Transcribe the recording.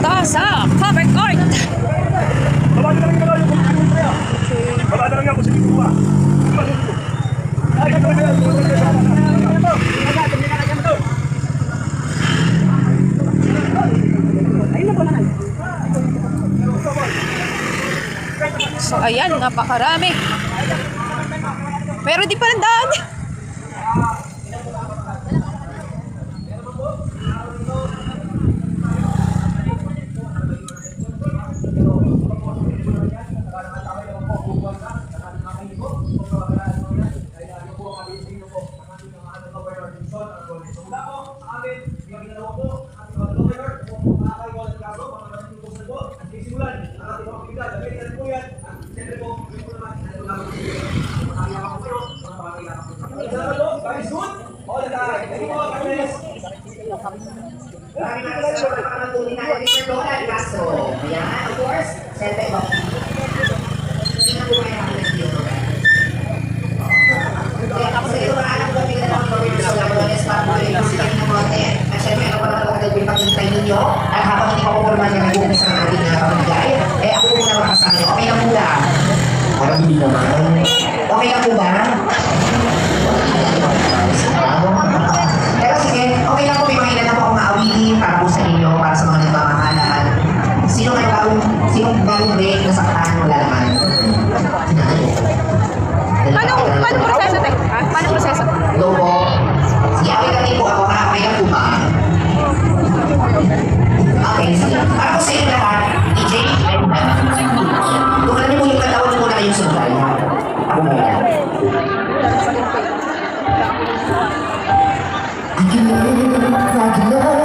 punta sa cover court. So ayan, napakarami. Pero di pa ng daan. Of course, siyempre mo. Ako sa ito, alam ko tingnan ang gawin sa Lagones para po yung sige ng konti. At siyempre, ako na talaga yung pagkintay ninyo. At habang hindi mapupulman yung nag-umpis sa ating pamigay, ako po na makasama nyo. Okay na po ba? Parang hindi naman. Okay na po ba? Pero sige, okay lang po, may mga ilan na po akong maawitin para po sa inyo, para sa mga nagmamahalan. Sino bagong break na saktan wala naman? Paano proseso, te? Paano proseso? Go po. Sige, okay na po ako ha. Okay na po ba? Okay, sige. Para po sa inyo lahat, DJ, kung alam niyo po yung katawan muna kayong sundal. Ako muna. I can love